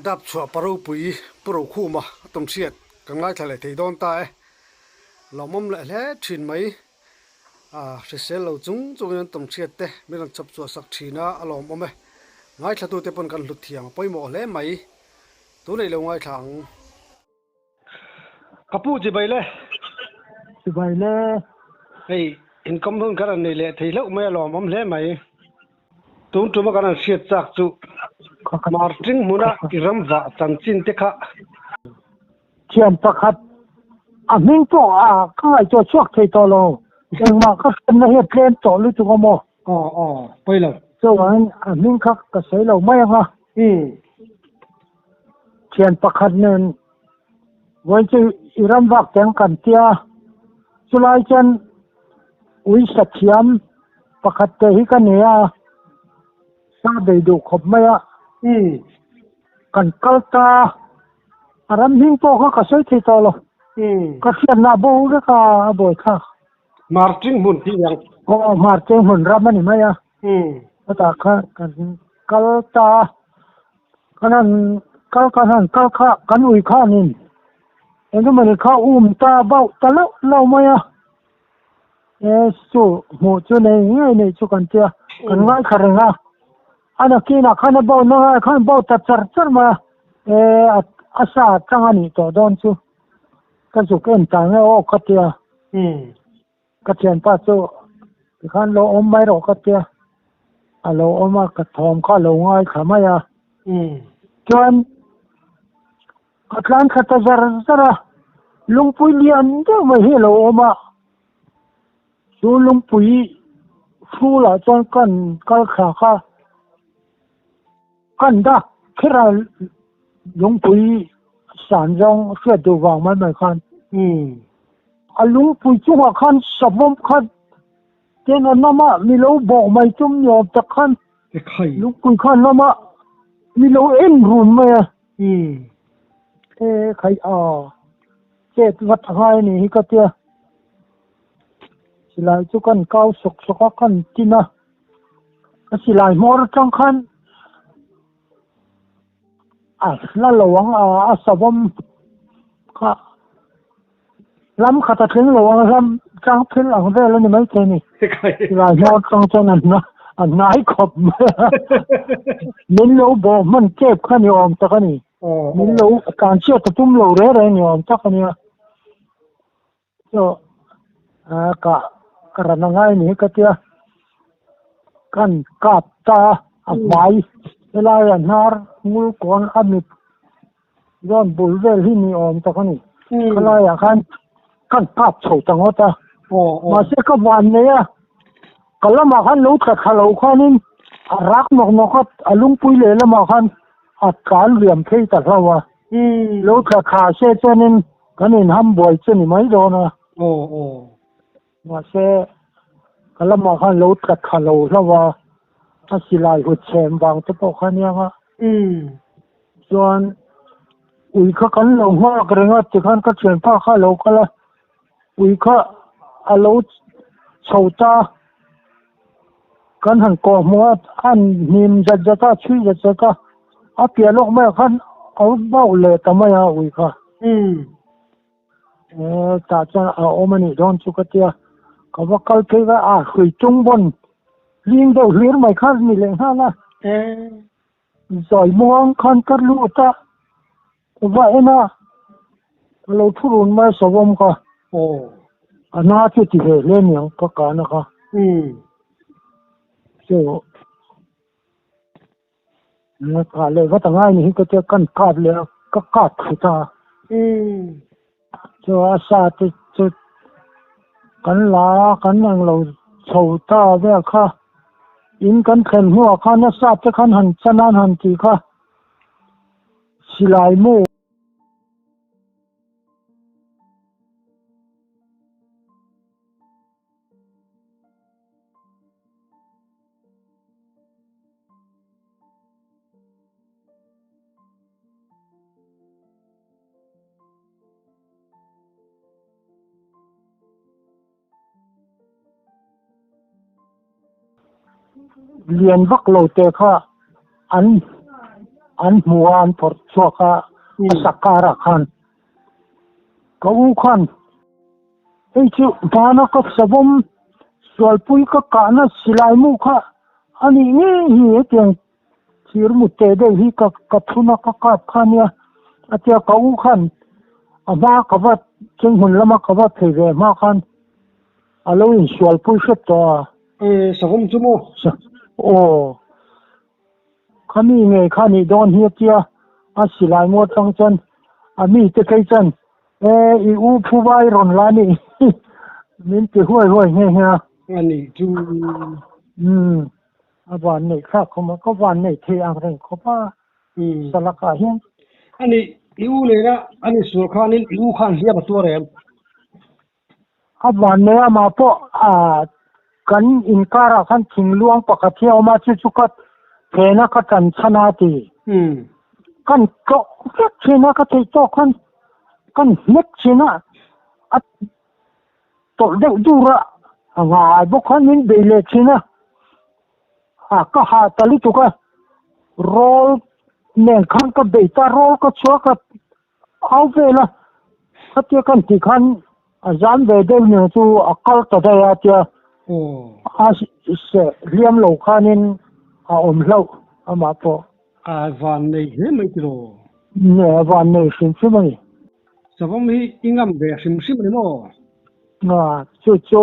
ดับชัวปรูปุยปรูคู่มาต้มเสียดกังไล่ทะเลที่โดนตายเรามั่มเละชินไหมเสียเราจุงยันต้มเสียดเตะไม่ต้องจับชัวสักทีนะอารมณ์มั่มง่ายถ้าตัวเตปนกันหลุดเถียงไปหมดเลยไหมตัวในเราง่ายทางกระปูจีไปเลยสบายเลยไอ้อินคอมเพิ่งกันนี่แหละที่เราไม่อารมณ์มั่มเลยไหมตัวมากันเสียดจากจุมาร์ติงมุนะอิรัมวะจันจินเตคะเทียนประคัดมิงตัวข้าจะช่วยตัวเราเองมาก็เป็นเหตุเพลนต่อหรือตัวมอ๋อไปเลยส่วนมิงคักก็ใส่เราไม่ฮะเทียนประคัดเนี่ยวันที่อิรัมวักแข่งกันเตียสุไลจันวิสัชยมประคัดเตหิกันเนี่ยซาเดดูขบไม่กันกัลตารันมิงตัวก็ใส่ตัวเราก็เทียนนาบูก็บ่อยค่ะมาร์ติงมุนที่ยังมาร์ติงมุนรับมันนี่ไหมก็ตากันกัลตากันกัลข้ากันอุยข้านินเอ็งก็มันข้าตาเบาตะเราไหมสู้หัวจุนเองไงสู้กันเจ้ากันง่ายขนาดนั้นอันนั้นกินข้าวเบาหน่อยข้าวเบาตัดจัดมาอาสาจังอันนี้ต่อดอนสู้ก็สุกเอ็นต่างเนี่ยโอ้กัดเดียกัดเชียนป้าสู้ข้าเราอมไม่หรอกกัดเดียเราอมมากระทอมข้าเราง่ายขาไม่จนกัดล้านขัดจระลุงปุยเลียนเดี๋ยวไม่ให้เราอมมาสู้ลุงปุยฟูละจนกันขากันดักแค่เราลุงปุยสารจงเสียดูวางไม่คันลุงปุยจุกคันสมมคันเจนน้ำมามีเราบอกไม่จุ่มยอมตะคันลุงปุยคันน้ำมามีเราเอ็นรุนไหมใครเจ็ดวัดไทยนี่ก็เจ้าสิลายจุกันเก้าสกกันจีน่ะสิลายมอร์จังคันนั่นหลวงสวมค่ะล้ำขัดถึงหลวงล้ำจังพิลหลังได้แล้วนี่ไม่ใช่นี่ลายมอร์จังจังนั่นนะนายขบมินโลบอกมันเจ็บขันยอมตะกันนี่มินโลการเชื่อตุ้มโลเร่ยอมตะกันนี่ก็กระนั้นง่ายนี่ก็เจ้ากันกาบตาไม้เวลาอย่างนาร์งูก่อนมิดย้อนบุลเวลที่มีอมตะกันนี่ก็เลยอย่างกันภาพโฉดจังหวะมาเสียกับวันเนี่ยก็แล้วมารู้ขัดขลุ่ข้อนี้รักนกลุงปุยเลยแล้วมาการเหลี่ยมที่ตัดเรารู้ขัดขาเสียเจนินกันนี่ทำบ่อยเจนี่ไม่โดนนะมาเสียก็แล้วมารู้ขัดขลุ่แล้วว่าสิลายหัวเชมบางจะบอกขันยังส่วนอุยเขากันลงหัวกระเงาจะขันก็เชียนผ้าข้าเราก็ละอุยเขาเราโฉตากันหันก่อมัวอันนิมจะตาชื่อจะตาเปียลกไม่ขันเอาเบ้าเลยแต่ไม่เอาอุยเขาตาจะเอามันนี่โดนสุกเตียเขาว่าเขาเทว่าคุยจุงบนลิงเดาเลี้ยงไม่ขันนี่เลยฮะนะสอยมองขันกันรู้ตาว่านะเราทุรุนมาสวมก็น่าจะติดเล่นอย่างก็การนะคะเจ้าเลยว่าแต่ง่ายนี่ก็จะกันกาดเลยก็กาดสุดาเจ้าอาสาจะกันลากันอย่างเราโฉตาเว้ยค่ะอินกันเข็นหัวค่ะนักทราบจะขันหันชนะหันจีค่ะสิลายมูเรียนวักโลเตค่ะอัน an muan por choka sakara khan ko u khan ei chu bana ko sabom solpui ka kana silai mu kha ani nge hi tiang thir mu te de hi ka thuna ka khania atia ka u khan ama ka ba chung hun lama ka ba thei ve ma khan alo in solpui se to savum chu mo o khani nge khani don hi tia a silai mo tang chan ami te kai chan i u phu vai ron la ni min te hoi nghe ha ani chu aban nei kha khoma ko ban nei the ang reng ko pa salaka hian ani iu le na ani sur khanin iu khan hia ba to rem aban ne ma po kan inkara khan thingluang pakhathia ma chu chukat phena ka tan chana ti kan ko china ka thei to kan nek china at to de dura anga bo khan min be le china ka ha tali tu ka rol nen khan ka be ta rol ka chwa ka au ve la khatia kan ti khan azam ve de ne chu akal ta da ya tia se riam lo khanin om lo ama po van nei he mai kilo ne van nei sin chu mai savum hi ingam ve sim ni mo chu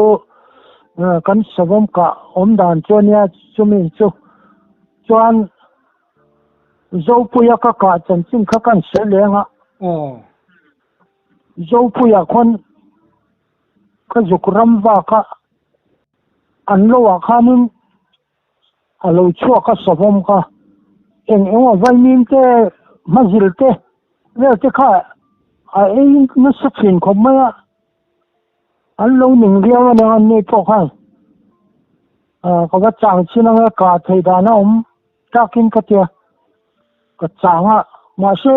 kan savom ka om dan chonia chumi chu chuan zo puya ka chan chin kha kan se lenga zo puya khon ka zukram wa ka anlo wa khanin alo chua ka savom ka eng vai min te mazil te le te kha a ein na sakhin khomaya anlo ning riawa na ni to kha ko ba chang china ka thei da na takin ka tia ka changa ma se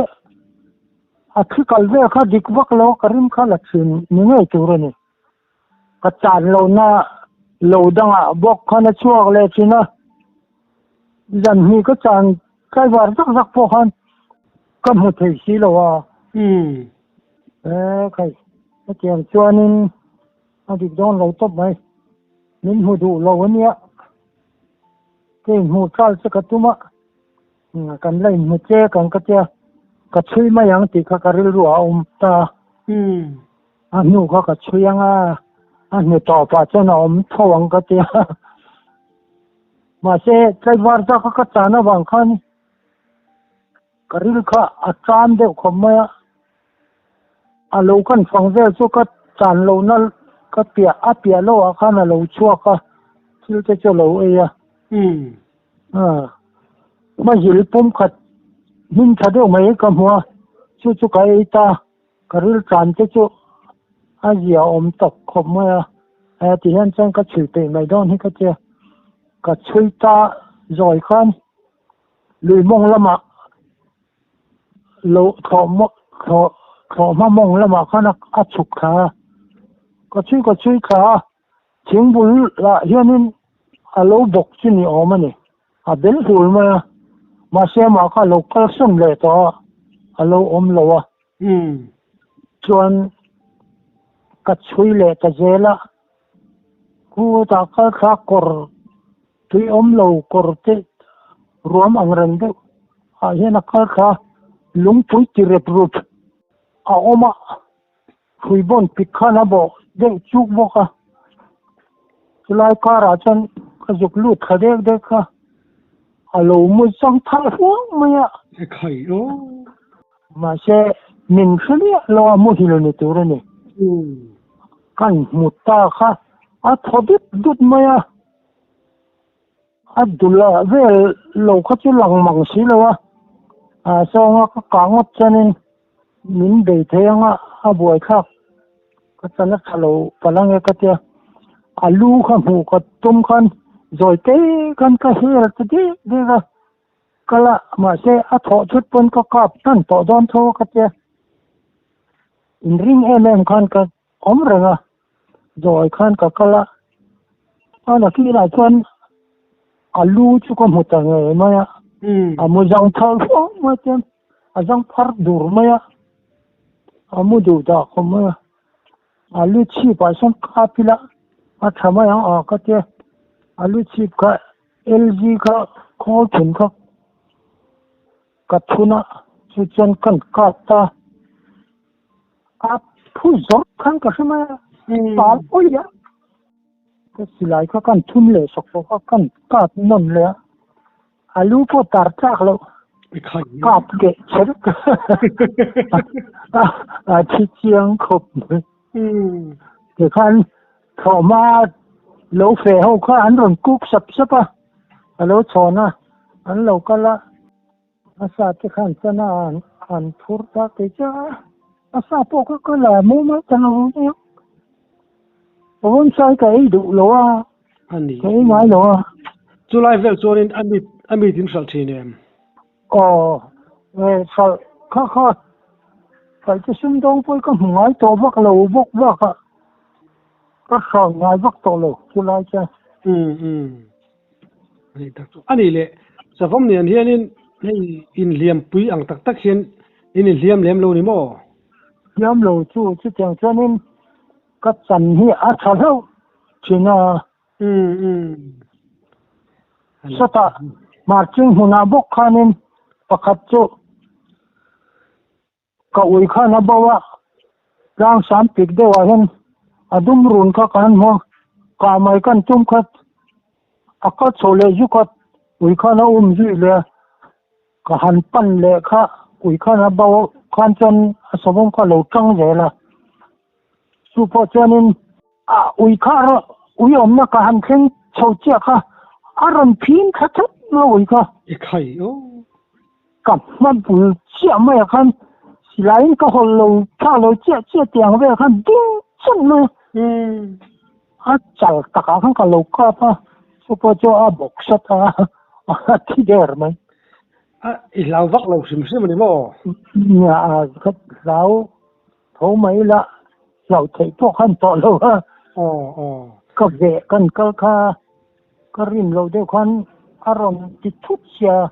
a thikal ve kha dikwak lo karim kha la chin ni ngai tur ni ka chan lo na lo danga bok khana chuak le china jan hi ka chan kai war jak po khan ka mu thei si lo wa kai ka tiang chuanin adik don lo top mai min hu du lo ania ke mu kal se ka tuma kan lai mu che kan ka tia ka chui ma yang ti kha ka ril ru ta nu ka chui yang nu to pa chana thawang ka tia ma se kai war ta ka chana wang khan ka ril kha a chan de khoma a lo kan phang ve chu ka chan lo na ka pia lo a khan a lo chua ka thil te cho lo e ya ma hil pum khat min thado mai ka hua chu kai ta karil chan te chu a zia om tak khom ma ti han chang ka chui pe mai don hi ka che ka chui ta zoi khan lui mong lama lo kho ma mong lama khan a chuk kha ka chui kha ching bul la hianin a lo bok chi ni omani a bel hul ma se ma kha lo kal som le to a lo om lo wa chuan ka chui le ta zela ku ta kha kor tui om lo kor te ruam ang ren de a hian a kha lung pui ti rep rup a oma phui bon pikhana bo de chuk bo ka chulai kara chan ka juk lut khadek de kha alo mu sang thal huang maya khai lo ma se min khali lo mu hilo ni tur ni kan mutta kha a thobit dut maya adula vel lo kha chu lang mang si lo a so nga ka kangot chanin min de theyanga a boy kha ka chana khalo palang e ka tia alu kha mu ka tum khan rồi cái con cái hir thì đi ra cái là mà sẽ à thọ chút pun có cọp tan thọ don thô cái kia ring em con cái ốm rồi con cái là à là khi nào con alu chú con một tầng người mà mu jang thal fo ma chen jang phar dur ma ya mu du da ko ma lu chi pa son ka pila thama yang ka te lu chi ka LG ka ko thun ka thuna chu chen kan ka ta phu zor kan ka sama pa o ya cái silai ka kan thum le sok ka kan ka non le alu po tar chak lo ka ke cher chi chiang khop cái kan thọ ma lâu phê hậu ka an ron kuk sap sapa alo chona an lo kala asa cái kan chana an phur ta ke cha asa po ka la mu ma tan lo ni vốn sai cái đủ lo anh đi cái ngay lo July vel cho nên anh bị tin sal trên em sao khó phải cái xung đông với cái ngay to vắc lâu vắc cái sao ngay vắc to lâu July chứ anh đi lệ sa phong niên hiền in liam pui ang tak hiền in liam lâu ni mo liam lâu chú chẳng cho nên cái chân hi thằng lâu chỉ là sao ta mà chính hùng bốc khanin pakat chú ka ui khana bawa rang sam pik de wa hen adum run ka kan mo ka mai kan tum khat akat chole ju kat ui khana ji le ka han pan le kha ui khana bawa khan chan asabom ka lo tang je la su po chanin ui khara ui om na ka han khen chau chia kha aram phin kha thap na ui kha khai kam man bu chia mai khan lại cái hồ lô thao lô chia tiền về khăn đinh chân nữa chả tất cả khăn cái lô cá pa super cho bốc sát thì đẹp mày lao vắt lâu xìm xìm này mò nhà cái lão thấu mấy là lão thấy to khăn to lô cái về cái rim lô để khăn aron thì chút chia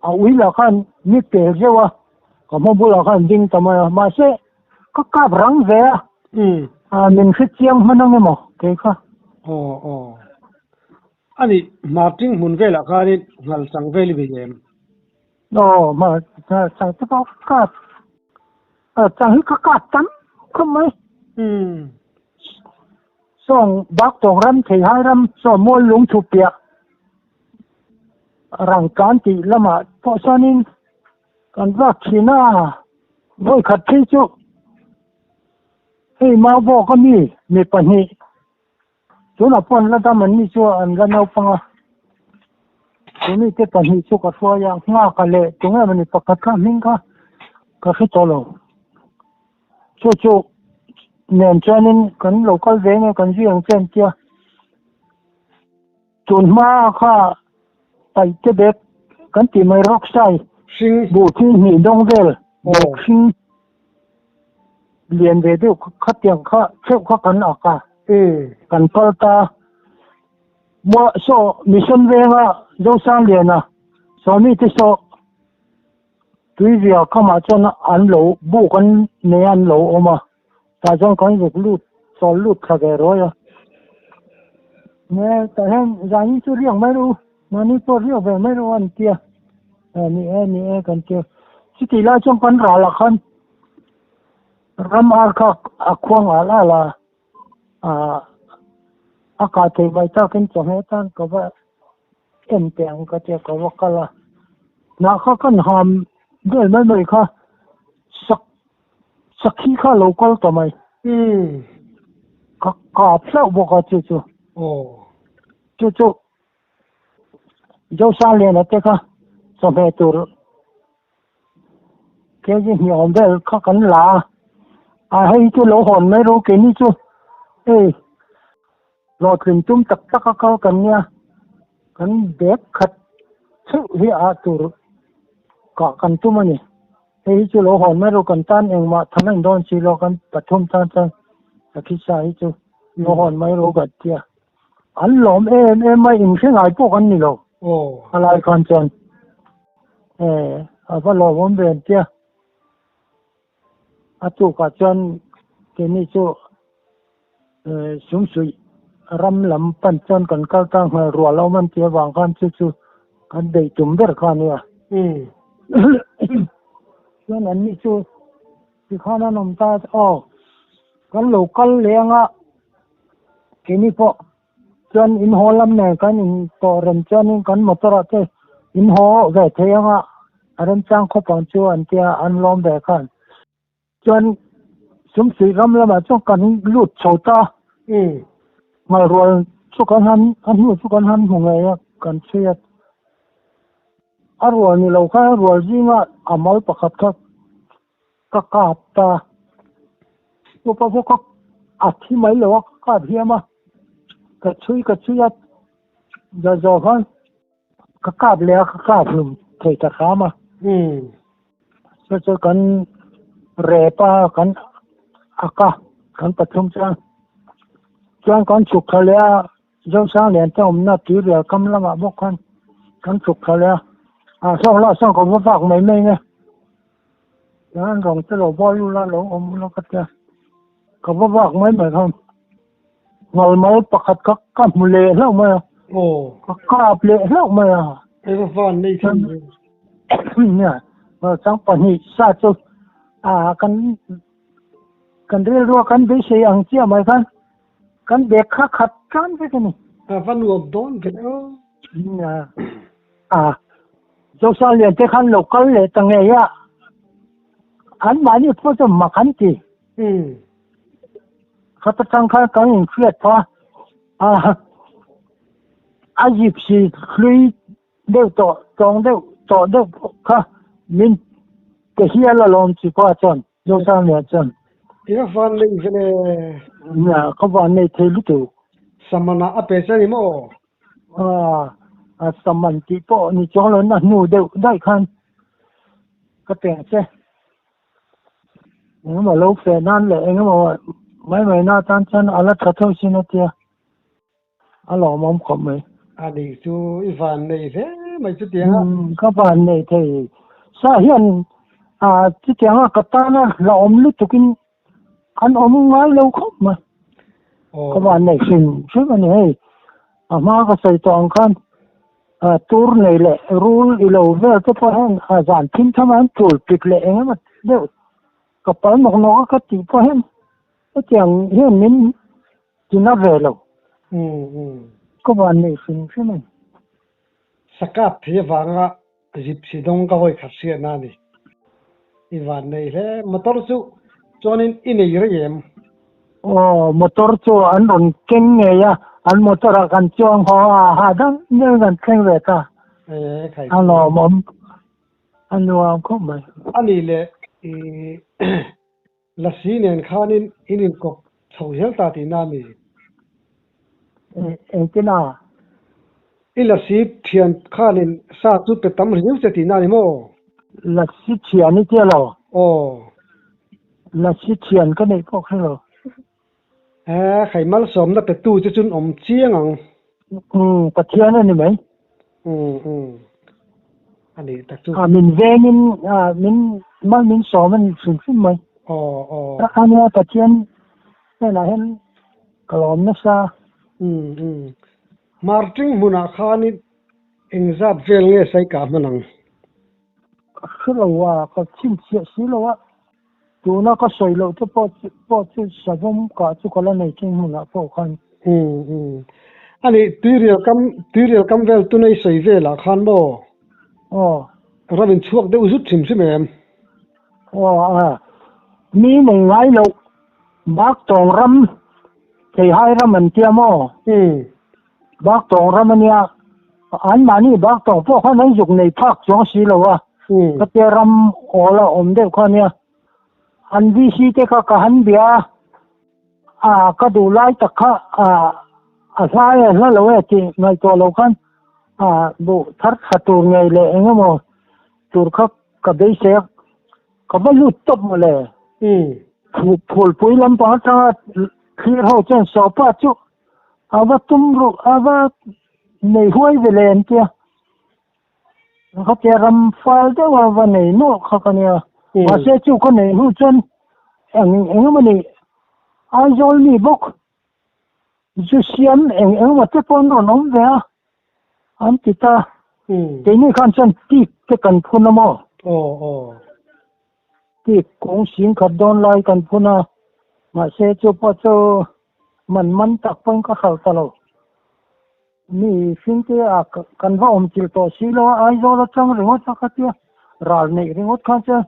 uy là khăn như thế rồi kamu bula kan ding tama masih kakak berang saya min khichiang manang mo keka ani marting mun vela kari ngal sang veli bigem ma sang tu ka sang hi kakak tam kamai song bak tong ram thei hai ram so mo lung chu pia rang kan ti lama to sanin kan vak china voi khat thi chu hei ma bo ka mi pani chu na pon la da man ni chu an la nau panga chu ni te pani chu ka so ya nga ka le chu nga mani pakat ka ming ka khi to lo chu nen chanin kan local ve nge kan riang chen tia chun ma kha tai te bek kan ti mai rock sai sinh bộ thi nghỉ đông về bộ sinh liền về được khát tiền khát chịu khát cắn ở cả cắn bao ta mua số mission về mà dâu sang liền à số mi thì số tuy việc không mà cho nó ăn lẩu bộ con này ăn lẩu mà ta trong con việc lút số lút khá cái rồi à nghe tại hen giải chú riêng mấy đâu mà ni tôi riêng về mấy đâu ăn kia ni kan ke siti la chong kan ra la khan ram ar kha akhwang ala la aka te bai ta kan chong he tan ko ba em peng ka te ko kala na kha kan ham de mai kha sakhi kha local to mai ka plau bo ka chu jo sa le na te kha so về tur cái gì nhiều bé khó cắn lá hay cái lỗ hồn mấy đâu cái ní chú rồi thuyền chúng tập tắc các cần nha cần bé khật chịu hi tur cả cần chúng mình hay chú lỗ hồn mấy đâu cần tan em mà thằng anh đón chỉ lo cần tập trung tan khi sai chú lỗ hồn mấy đâu gật kia anh lom em mai im sinh ai bộ anh nilo lại còn chân ว่าเราวันเวนเจ้าจู่กับจนเกนี่จู่สูงสุดรำลำปันจนกันก็ตั้งรัวเรามันเจ้าวางกันจู่กันได้จุ่มเดือดกันเนี่ยแล้วนั้นนี่จู่ที่ข้านั้นนมตากันลูกกันเลี้ยงเกนี่พอจนอินโฮลำเนี่ยกันอินต่อเรนจนกันมอเตอร์เจ้อินโฮเวทเทียงอันจังเขาปังจวนเจ้าอันล้อมแบบกันจนสมศรีรำแล้วมาจ้องกันลุดโฉตามารวยสุกันหันอันนู้สุกันหันหงไงกันเสียอรวยนี่เราแค่รวยจริงอามัลประคับก็กาบตาตัวพวกก็อธิไม่เลยว่ากาบเฮียมาก็ช่วยจะกันก็กาบแล้วก็กาบลุมเทตะขามาจะกันเรปากันอากากันปฐมจังจนกันฉุกเขาแล้วเจ้าสาวเหรียญเจ้าหน้าที่เรียกำลังมาบอกกันฉุกเขาแล้วส่องของฝากไม่เนี่ยแล้วรองจะหลบอยู่ละหลงแล้วก็จะเขาบอกไม่เหมือนกันเงาไม่ประคัดก็กำมือเละแล้วมั้ยก็กาบเละแล้วมั้ยไอ้ก็ฟันนี่ที่เนี่ยจังปนิซาจุกันเรียกว่ากันไปเสียงเจียไหมกันเด็กขัดกันไปกันนี่ฟันรวมต้นกันเจ้าสาวเรียนที่ขันโลกเลยตั้งไงอันมานี่พูดจะมาขันจีเขาจะตั้งข้ากันเครียดเพราะอาชีพสิคุยเดี๋ยวต่อเดี๋ยวค่ะมินก็เฮียละลมสิพ่อจนเจ้าสาวเรียนจนไอ้ก็ฟันนี่กันเนี่ยเขาบอกในเทลุตุสมณะอเปเซนิโมสมันติโปนี่จงเลยนะหนูเดียวได้คันก็แต่งใช่งั้นมาลูกแฟนนั่นเลยงั้นมาไม่น่าตั้งฉันอะไรกระทบสินะเจ้าอะไรมอมขมไหมอันนี้จูอีฟันนี่เท่ไม่จุดเดียงก็ฟันนี่เท่สาเหตุที่เจ้าก็ตานะเราอมลุตุกินอันอมงานเราขมไหมก็ฟันนี่สิ่งใช่ไหมเนี่ยมาก็ใส่ตองคันตูร์นี่แหละรูลอีโลเวอร์ก็พอเห็นอาจารย์ทิ้งทำมันตูร์ปิดเลยเองมันเดี๋ยวก็ไปหมกนกก็ตีพอเห็นก็เจียงเห็นมิ้นจีน่าเวลก็วันนี้สิ่งใช่ไหมสกัดที่ฟังจิบสิดงก็ไว้ขัดเสียนั่นนี่อีวันนี้แหละมอเตอร์ซูจอนินอินเรียมมอเตอร์จูอันนั้นเก่งไงอันมอเตอร์กันจองหัวดังเนี่ยกันแข่งเวทอันนั้นมอมอันนั้นก็ไม่อันนี้แหละลักษณะข้านินอินินก็ชาวเฮลตาตินามีที่น่าลักษณะเทียนข้านินซาตุเป็ดตำริ้วเสตินานิโมลักษณะเทียนนี่เจ้าหรอลักษณะเทียนก็ไม่พอแค่หรอใครมาสมนับเป็ดตู้จะจุนอมเชียงปะเทียนนั่นนี่ไหมอันนี้ตักตู้มินเวมินสอมันสูงขึ้นไหมแล้วอันนี้ปะเทียนนี่นะเห็นกลอมนักซามาร์ติงมุนาคานิเอ็งซับเฟลเงี้ยใส่กาบมันนังคือเราว่าก็ชิมเสียสิเราว่าตัวนั้นก็ใส่เราจะพอจะสะสมกับทุกคนในจริงมุนาพอคันอันนี้ตีเรียลกัมเวลตัวในใส่เวลาคันบ่เราเป็นช่วงเดียวสุดชิมใช่ไหมมีหนึ่งไงเราบักตองรำที่ให้รำมันเทียมบักตองรำมันเนี่ยอันมานี่บักตองพวกเขาในยุคในภาคสองสีเราว่าก็เทียรำโอละอมเด็กคนเนี่ยอันวิธีที่เขาหันเบียก็ดูไล่ตะข้าใช่แล้วเราที่ในตัวเราคันดูทัดขัดตัวไงเลยเองมั้งตัวเขาก็ได้เสียก็ไม่รู้ตบมาเลยผูกปุ๋ยลำบากจังคือเขาจะสอบว่าจุว่าตุ้มรู้ว่าในห้วยเวลนเจ้า เขาจะรำฟ้าได้ว่าวันไหนโน่เขากันเนี่ยว่าเสียจู่คนไหนหูจนมันนี่ไอ้จอลนี่บอกจะเสียมว่าจะปนน้องเสียอันติดตาแต่นี่ขันฉันตีกันพูนมาตีกงสิงขัดโดนลอยกันพูนมาเสียจู่พอเจอมันตักเป็นก็เข้าตลอดนี่สิ่งที่กันว่าจิตโตสิโลไอ้จอลจังเรื่องว่าสักทีรัลนี่เรื่องว่าขันฉัน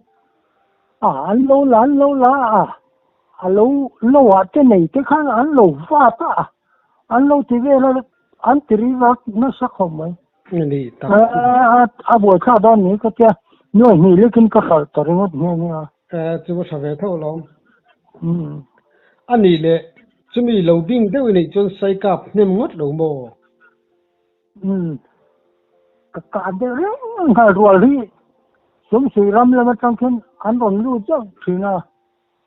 อันโลละอันโลว่าจะไหนที่ขันอันโลฟ้าตาอันโลที่เวลาอันที่รีบนักสักคนไหมนี่ตาบัวข้าดอนนี้ก็จะหน่วยนี้เล็กก็เข้าตัวเรื่องนี้จะว่าชาวเท่าลองอันนี้แหละจะมีเราดิ้งได้วันนี้จนใส่กับเนี่ยมดหลงโมก็การเรื่องหารัวที่สมศรีรำแล้วมันจังเช่นอันนั้นรู้จักสินะ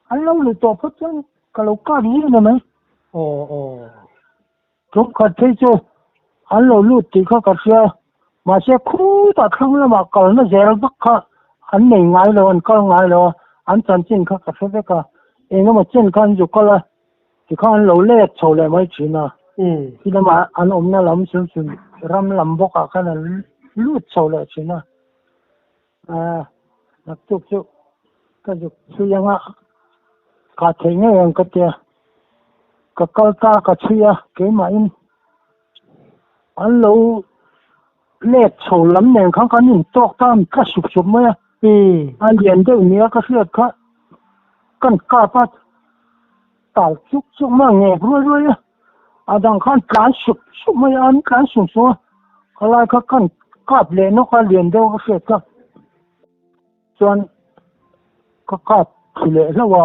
อันเราเลยตัวพัดจังก็เราก้าวนี้เลยไหมทุกคนที่จะอันเรารู้ที่เขาก็เสียมาเสียคู่ตัดครั้งแล้วมาก่อนนั่นเสียแล้วก็อันไหนง่ายเลยอันก็ง่ายเลยอันจันจินเขาก็เสียก็เองก็มาเช่นกันอยู่ก็ละที่เขาอันเราเล่โชว์เลยไม่สินะที่นั่นมาอันอมนั่นเราไม่สนใจรำลำบกอะขนาดรู้โชว์เลยสินะนักจุกก็จุกชื่อยังอ่ะกาเทงยังก็เจก็กอลตาก็เชียเกี่ยมาอินอันเราเล็ดโฉลำเนี่ยเขากันนี่ตอกตามก็สุบไหมอันเรียนได้เนี้ยก็เสียก็กันกาปัดตาจุกมาเงี้ยรวยอันดังขั้นการสุบไม่อันการสุบอะไรก็กันกาบเลยนกเรียนได้ก็เสียก็ส่วนก็กาบคือเลยแล้วว่า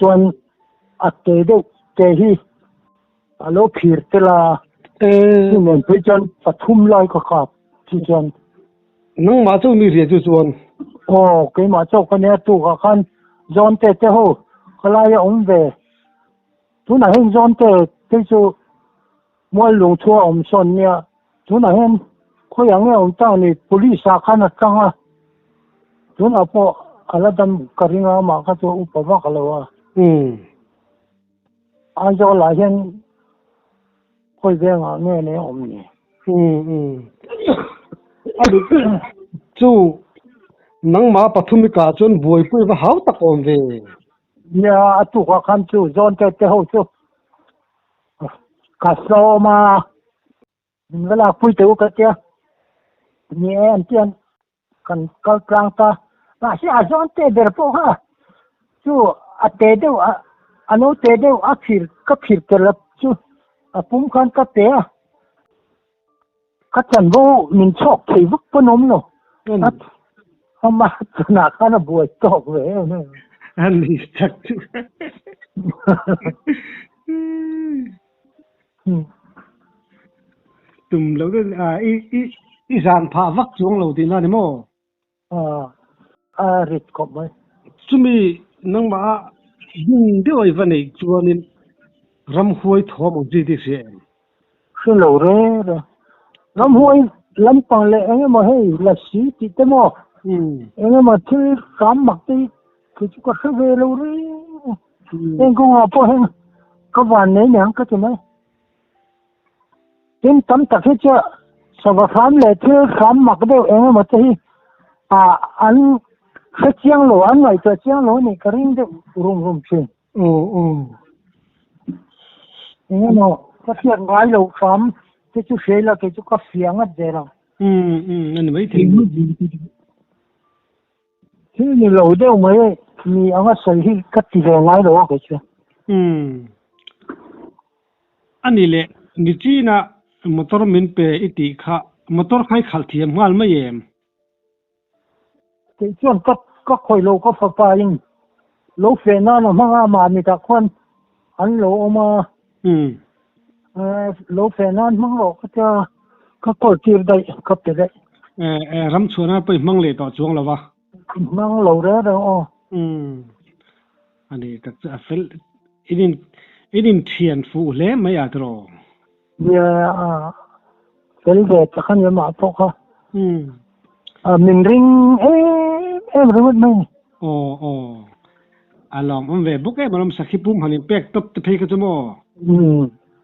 ส่วนอัดเตที่อันเราผิดแต่ละที่เหมือนไปจนปฐุมลอยก็กาบที่จนน้องมาเจ้ามีเรียนจุดส่วนเกี่ยมาเจ้าคนนี้ตัวกันย้อนเตะหูเขาไล่องเวทุนไหนเห็นย้อนเตะที่จะมวยหลวงทัวอมชนเนี่ยทุนไหนเห็นเขาอย่างเงี้ยองตั้งนี่ปุริสาขานักจังอ่ะทุนเอาพออะไรดำกระดิ่งมาเขาจะอุปบากเลยว่าอันจะหลายเห็นคุยเรื่องเนี่ยอมนี่อันนี้จู่นังมาปฐุมิกาจนบวยปุ้ยว่าเขาตะโกนเวเนี่ยตัวขันจู่ย้อนเตะหูจู่กัสโซมาเวลาคุยตัวก็เจ้าเนี่ยอันเจียนกันกลางตาว่าสิอาจอนเตเดอร์พวกฮะจู่อัดเตเดวอันนู้เตเดวผิดกันแล้วจู่ปุ่มกันก็เตะก็ฉันว่ามินชอกที่วุกปนมเนาะเขามาขนาดนั้นบวยตอกเลยเนี่ยอันนี้จักตุ่มแล้วก็อีสานพาวักจวงเราดีน่านี่มั้งริดกบไหมจุมีนังมายิงเดียวไอ้วันนี้จวนนี่รำหวยทอมจีดีเสียคือเราเร่รำหวยลำปังเลยเองมาให้ละสีติดเต็มอ่ะเองมาที่สามหมักตีคือจุกเสวเราเร่เองก็งอพอเองก็วันนี้เนี่ยก็จะไหมเห็นตั้มตักให้เจ้าสวัสดิ์เลยที่สามหมักเดียวเองมาที่อันเชียงหลวงหน่อยตัวเชียงหลวงนี่ก็ริ่งเดือดรุมชิงนี่เนาะก็เสียงไว้เราฟังที่จุเสียแล้วที่จุก็เสียงอะไรเรานั่นไม่ถึงที่นี่เราเดียวไหมมีอะไรใส่ที่กัดที่แรงไว้เราก็เชื่ออันนี้แหละนี่จีน่ะมอเตอร์มินเปย์อิติค่ะมอเตอร์ใครขัดเทียมงานไม่เยี่ยมที่ส่วนก็คอยโลก็ฟ้าไปยิงโลเฟน่าเรามั่งมามีแต่คนอันโลมาโลเฟน่ามั่งโลก็จะก็กดจีบได้ก็ไปได้รำชวนไปมั่งเลยต่อช่วงแล้ววะมั่งโลได้แล้วอันนี้ก็จะเฟลอินินเทียนฟูเล่ไม่อาจรอเนี่ยเฟลเดตขันยามาพกฮะ mình ring em rồi mình alom về bốc em làm sakhi pum hanin pek top te phei ka chumo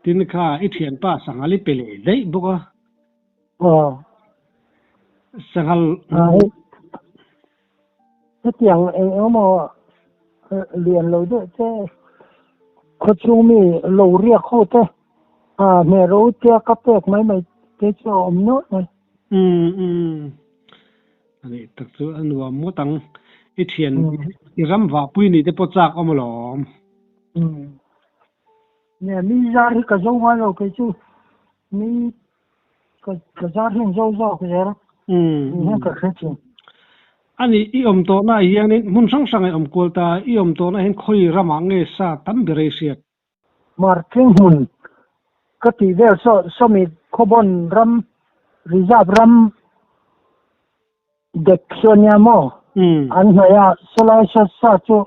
tin kha I thian pa sangali pele dei boka sangal cái tiếng em mà liền lâu đó chứ có chung mi lâu riêng khô thế mẹ rồi kia cấp tек mấy mấy cái cho ông nốt này ani tak chu anwa mo tang I thian I ram wa pui ni te pochak omlom nè mi ra thì cái dâu hoa rồi cái chú mi cái ra thì dâu dâu cái gì đó mi cái cái chuyện ani I to na hiang ni mun sang sang ai kol ta I to na hen khoi rama nge sa tam bere siat marking hun cái tí về so mi carbon ram reserve ram dek sonya mo anh nói solai sa chu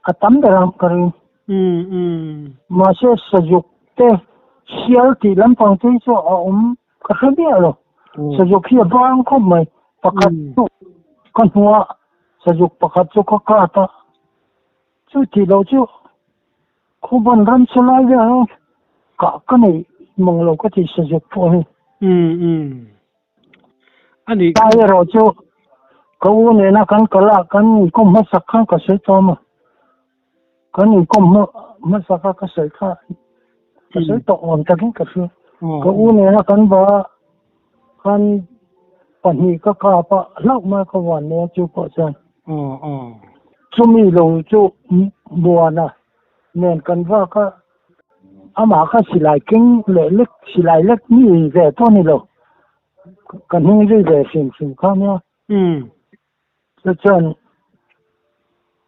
atam ram karin mà sẽ sử dụng thế siêu thì làm phong thế cho cái gì đó sử dụng khi bang không mày pakat tu con hoa sử dụng pakat cho các ta chú thì đâu chú không bằng ram solai vậy cả cái này mong lâu cái thì sử dụng thôi ani tại rồi chú câu này nó cần cái là cần có mất sắc khăn cái sự cho mà cần có mất sắc khăn cái sự khác cái sự tốt hơn cái sự câu này nó cần bảo cần bản hi cái pa lâu mà cáiวันnày chú có chân chú mi lâu chú buồn à nên cần vào cái mà cái xì lại kinh lệ lực xì lại lực như về thôi này lâu cần hình như về xin không nhá cho chân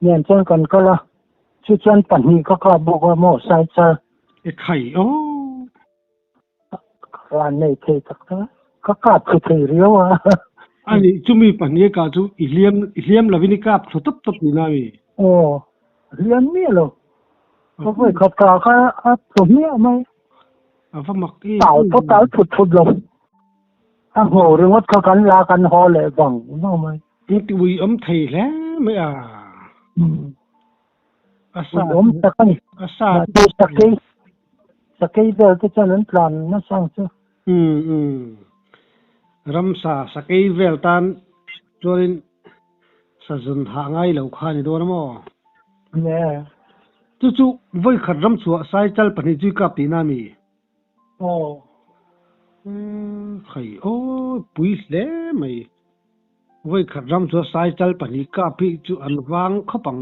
nên chân cần cái là cho chân bản hi cái bộ cái mỏ sai sai khaiวันนี้ที่ตักก็กลับไปที่เรียวani chumi panie ka chu iliam lavini kap thotop top ni nami โอ้เรียนมีหรอก็ไปขับตาก็ผมเนี่ยไม่ afamak I เต่าก็เต่าถุดลงโหเรื่องว่าเขากันลากันฮอเลยบังว่าไหม ti wi thei le me asa ผมตะกัน asa สักกี่เดือนที่จะนั้นพลันนั่นสร้างเชื่อramsa sakai veltan chorin sajun ha ngai lo khani do mo เนี่ย chu voi khat ram chu sai chal pani chu ka pi na mi โอ้ khai puis le mai voi khat ram chu sai chal pani ka pi chu an wang khopang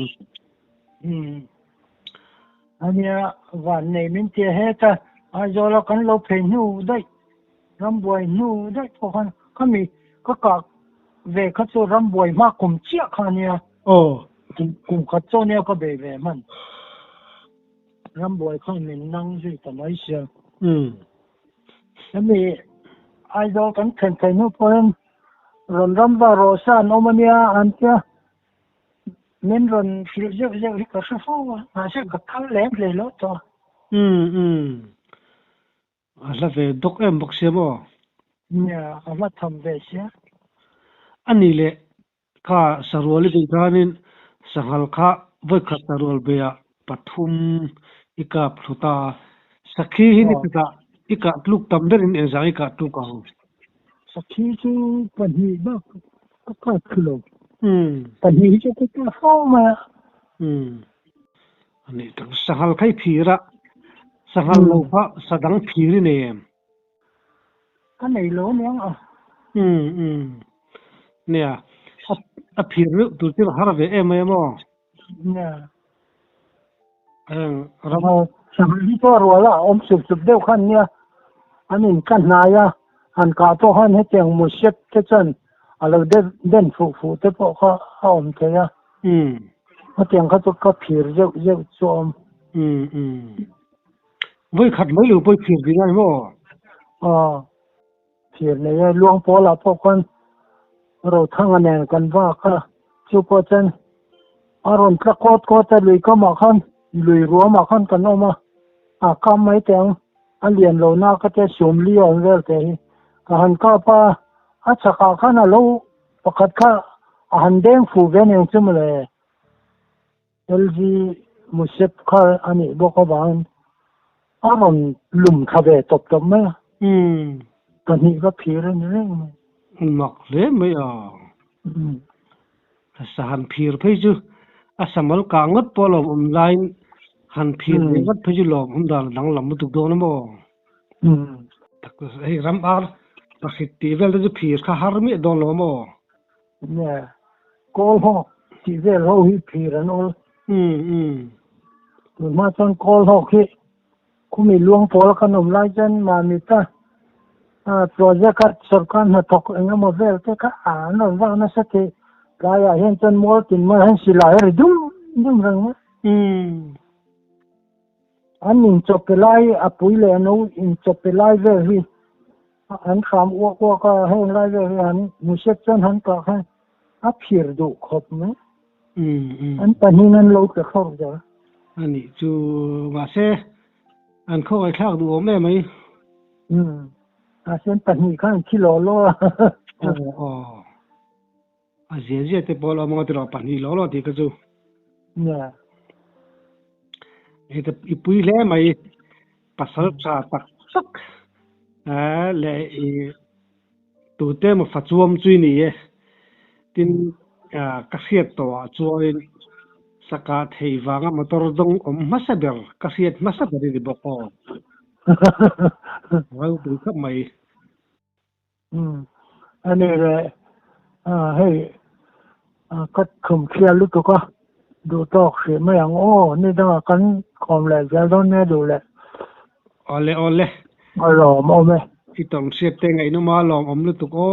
อันนี้วันนี้มันเจ๊เฮต้าจอเรากันเราเพลนูได้รำบวยนูได้พวกนั้นเขามีก็เวเขาจะรำบวยมากกลุ่มเชี่ยคันเนี่ยกลุ่มเขาจะเนี่ยก็เบมันรำบวยเขามีนั่งอยู่แต่ไม่เชื่อแล้วมีจอกันเพลนูพวกนั้นรำว่าโรซานอมันเนี่ยอันเจ้าnên rồi phía dưới cái số phố mà sẽ có thằng lém lên lót cho là về đốc em bốc xe bo nhà mà thầm về xe anh đi lệ cả sarwali đi ra nên sahal kha với khát sarwal bê à pathum ika phuta sakhi hi ni pita ika luk tam berin en zai ika tu ka sakhi chu pani ba ka kilo pani chu ka fo ma ani tak sahal khai phira sahal lo pha sadang phiri ne cái này lỗ nhang nè a phiru tu ti har ve em nè ramo sahal hi to ro la sub deu khan nia anin kan na ya han ka to han he cheng mu shet ke chan alo den fu te po kha te ya ha cheng kha to ka phir je chom với khát mấy lửa với phiền gì ngay mà phiền này luông po là po con rồi thằng anh em con va cả chú po chân rồi các cốt lười có mà con lười rúa mà con cần ông mà cam mấy tiếng anh liền lâu na cái chơi sum li ông về thế hắn có pa chaka khana lo pakhat kha han deng fu ven eng chum le LG musep kha ani boko ban amon lum khabe top top ma kan hi ga phir ni mặc lẽ mấy à sàn phir phải chứ asamal cả ngất bỏ lòng online han phir ngất phải chứ lòng hôm đó đang làm một tục đó nó mò tak hey ram ar pakit tivel de phir kha har mi don lo mo nè call ho chỉ về lâu hi phir nó mà chân call ho khi cũngมีluồng phốขนมไล่chân màมีta project các सरकार nó thọc anh em một về cái nó vào nó sẽ cái hiện chân mua tiền mà hiện xí lại rồi đúng rằng anh nhìn chụp cái lại bùi lệ nó nhìn chụp cái lại về thì anh khám qua cái hiện lại về thì anh mua xếp chân anh có hay phir đủ khóc nữa anh phải nhìn anh lâu cái khóc rồi anh ấy chú mà xe anh không ai khác đủ mẹ mấy sen phải nhìn cái kilo lo dễ thì bỏ lỡ một điều bản đi lỡ thì cái chú nè thì bùi lẽ mày pasal sa tak sak lẽ tụ tế một phát chuông truy nỉ tin các hiện tổ chuối saka thầy vàng mà tôi đông masaber các hiện masaber đi bọc vào tụ khắp mày anh này hey cắt khum kia lúc đóดูตอกเสียไม่อย่างโอ้นี่ต้องกันความแหลกจะต้องเนี่ยดูแหละ ole อร่อยมั้ย ที่ต้องเสียแต่ไงนู้มาลองอมลุตุกโอ้